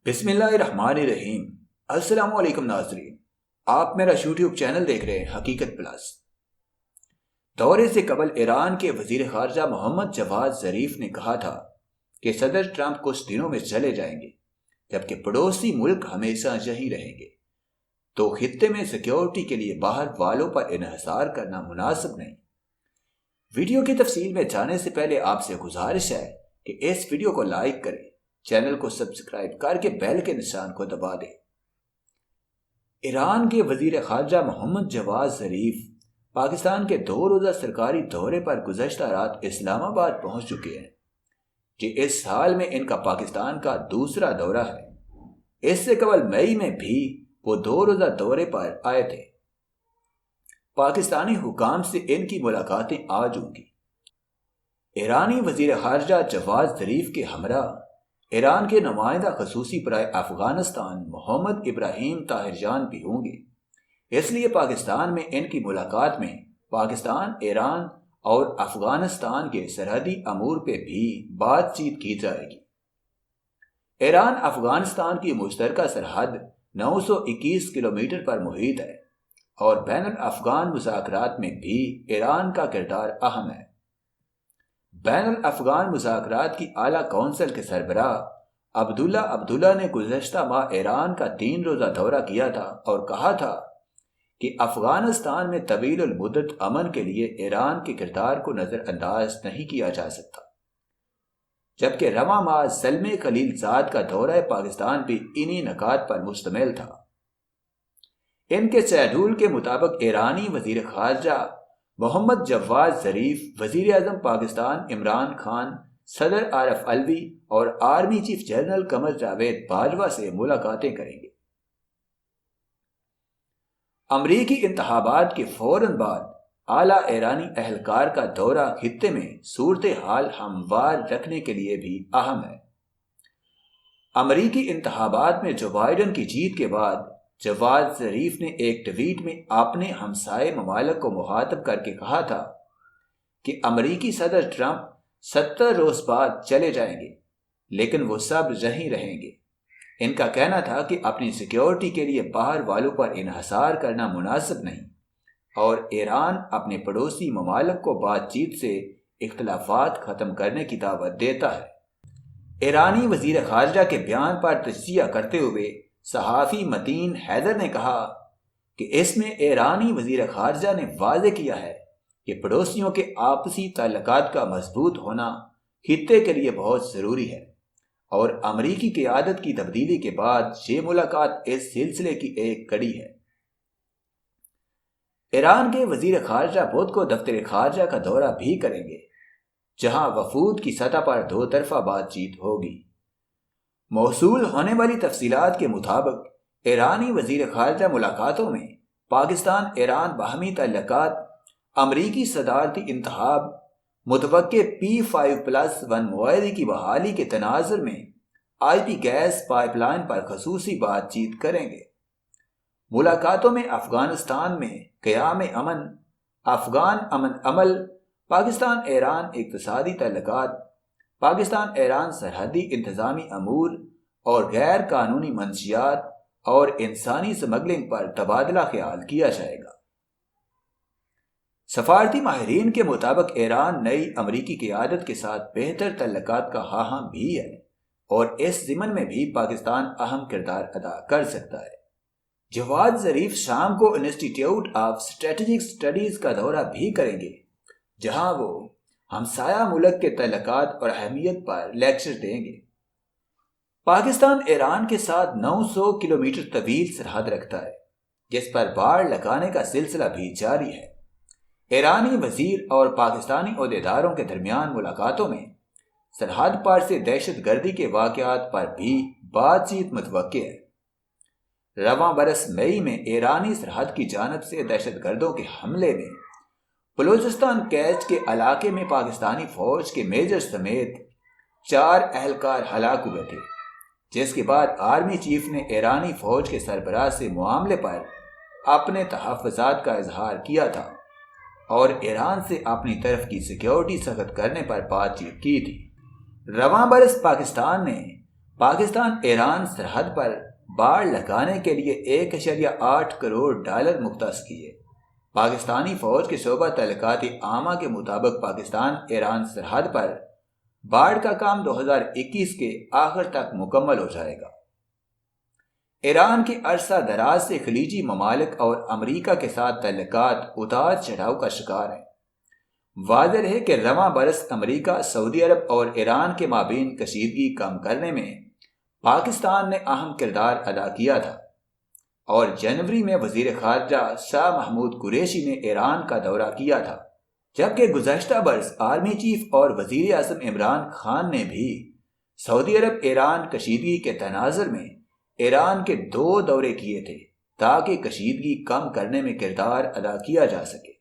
بسم اللہ الرحمن الرحیم۔ السلام علیکم ناظرین، آپ میرا یوٹیوب چینل دیکھ رہے ہیں حقیقت پلس۔ دورے سے قبل ایران کے وزیر خارجہ محمد جواد ظریف نے کہا تھا کہ صدر ٹرمپ کچھ دنوں میں چلے جائیں گے جبکہ پڑوسی ملک ہمیشہ یہیں رہیں گے، تو خطے میں سیکیورٹی کے لیے باہر والوں پر انحصار کرنا مناسب نہیں۔ ویڈیو کی تفصیل میں جانے سے پہلے آپ سے گزارش ہے کہ اس ویڈیو کو لائک کریں، چینل کو سبسکرائب کر کے بیل کے نشان کو دبا دیں۔ ایران کے وزیر خارجہ محمد جواد ظریف پاکستان کے 2 روزہ سرکاری دورے پر گزشتہ رات اسلام آباد پہنچ چکے ہیں، کہ اس سال میں ان کا پاکستان کا دوسرا دورہ ہے۔ اس سے قبل مئی میں بھی وہ 2 روزہ دورے پر آئے تھے۔ پاکستانی حکام سے ان کی ملاقاتیں آج ہوں گی۔ ایرانی وزیر خارجہ جواد ظریف کے ہمراہ ایران کے نمائندہ خصوصی برائے افغانستان محمد ابراہیم طاہر جان بھی ہوں گے۔ اس لیے پاکستان میں ان کی ملاقات میں پاکستان، ایران اور افغانستان کے سرحدی امور پہ بھی بات چیت کی جائے گی۔ ایران افغانستان کی مشترکہ سرحد 921 کلومیٹر پر محیط ہے اور بین الافغان مذاکرات میں بھی ایران کا کردار اہم ہے۔ بین الافغان مذاکرات کی اعلیٰ کونسل کے سربراہ عبداللہ نے گزشتہ ماہ ایران کا 3 روزہ دورہ کیا تھا اور کہا تھا کہ افغانستان میں طویل المدت امن کے لیے ایران کے کردار کو نظر انداز نہیں کیا جا سکتا، جبکہ رواں ماہ زلمے خلیل زاد کا دورہ پاکستان بھی انہی نکات پر مشتمل تھا۔ ان کے شیڈول کے مطابق ایرانی وزیر خارجہ محمد جواد ظریف وزیر اعظم پاکستان عمران خان، صدر عارف علوی اور army chief general Qamar Javed Bajwa سے ملاقاتیں کریں گے۔ امریکی انتخابات کے فوراً بعد اعلیٰ ایرانی اہلکار کا دورہ خطے میں صورتحال ہموار رکھنے کے لیے بھی اہم ہے۔ امریکی انتخابات میں جو بائیڈن کی جیت کے بعد جواد ظریف نے ایک ٹویٹ میں اپنے ہمسائے ممالک کو مخاطب کر کے کہا تھا کہ امریکی صدر ٹرمپ 70 روز بعد چلے جائیں گے لیکن وہ سب یہیں رہیں گے۔ ان کا کہنا تھا کہ اپنی سیکیورٹی کے لیے باہر والوں پر انحصار کرنا مناسب نہیں اور ایران اپنے پڑوسی ممالک کو بات چیت سے اختلافات ختم کرنے کی دعوت دیتا ہے۔ ایرانی وزیر خارجہ کے بیان پر تجزیہ کرتے ہوئے صحافی متین حیدر نے کہا کہ اس میں ایرانی وزیر خارجہ نے واضح کیا ہے کہ پڑوسیوں کے آپسی تعلقات کا مضبوط ہونا خطے کے لیے بہت ضروری ہے اور امریکی قیادت کی تبدیلی کے بعد یہ ملاقات اس سلسلے کی ایک کڑی ہے۔ ایران کے وزیر خارجہ بدھ کو دفتر خارجہ کا دورہ بھی کریں گے، جہاں وفود کی سطح پر 2 طرفہ بات چیت ہوگی۔ موصول ہونے والی تفصیلات کے مطابق ایرانی وزیر خارجہ ملاقاتوں میں پاکستان ایران باہمی تعلقات، امریکی صدارتی انتخاب، متوقع P5+1 معاہدے کی بحالی کے تناظر میں IP گیس پائپ لائن پر خصوصی بات چیت کریں گے۔ ملاقاتوں میں افغانستان میں قیام امن، افغان امن عمل، پاکستان ایران اقتصادی تعلقات، پاکستان ایران سرحدی انتظامی امور اور غیر قانونی منشیات اور انسانی اسمگلنگ پر تبادلہ خیال کیا جائے گا۔ سفارتی ماہرین کے مطابق ایران نئی امریکی قیادت کے ساتھ بہتر تعلقات کا خواہاں بھی ہے اور اس ضمن میں بھی پاکستان اہم کردار ادا کر سکتا ہے۔ جواد ظریف شام کو انسٹی ٹیوٹ آف اسٹریٹجک اسٹڈیز کا دورہ بھی کریں گے، جہاں وہ ہمسایہ ملک کے تعلقات اور اہمیت پر لیکچر دیں گے۔ پاکستان ایران کے ساتھ 900 کلومیٹر طویل سرحد رکھتا ہے، جس پر باڑ لگانے کا سلسلہ بھی جاری ہے۔ ایرانی وزیر اور پاکستانی عہدیداروں کے درمیان ملاقاتوں میں سرحد پار سے دہشت گردی کے واقعات پر بھی بات چیت متوقع ہے۔ رواں برس مئی میں ایرانی سرحد کی جانب سے دہشت گردوں کے حملے میں بلوچستان کیچ کے علاقے میں پاکستانی فوج کے میجر سمیت 4 اہلکار ہلاک ہوئے تھے، جس کے بعد آرمی چیف نے ایرانی فوج کے سربراہ سے معاملے پر اپنے تحفظات کا اظہار کیا تھا اور ایران سے اپنی طرف کی سیکیورٹی سخت کرنے پر بات چیت کی تھی۔ رواں برس پاکستان نے پاکستان ایران سرحد پر باڑ لگانے کے لیے 1.8 کروڑ ڈالر مختص کیے۔ پاکستانی فوج کے شعبہ تعلقات عامہ کے مطابق پاکستان ایران سرحد پر باڑ کا کام 2021 کے آخر تک مکمل ہو جائے گا۔ ایران کے عرصہ دراز سے خلیجی ممالک اور امریکہ کے ساتھ تعلقات اتار چڑھاؤ کا شکار ہیں۔ واضح ہے کہ رواں برس امریکہ، سعودی عرب اور ایران کے مابین کشیدگی کم کرنے میں پاکستان نے اہم کردار ادا کیا تھا، اور جنوری میں وزیر خارجہ شاہ محمود قریشی نے ایران کا دورہ کیا تھا، جبکہ گزشتہ برس آرمی چیف اور وزیر اعظم عمران خان نے بھی سعودی عرب ایران کشیدگی کے تناظر میں ایران کے 2 دورے کیے تھے تاکہ کشیدگی کم کرنے میں کردار ادا کیا جا سکے۔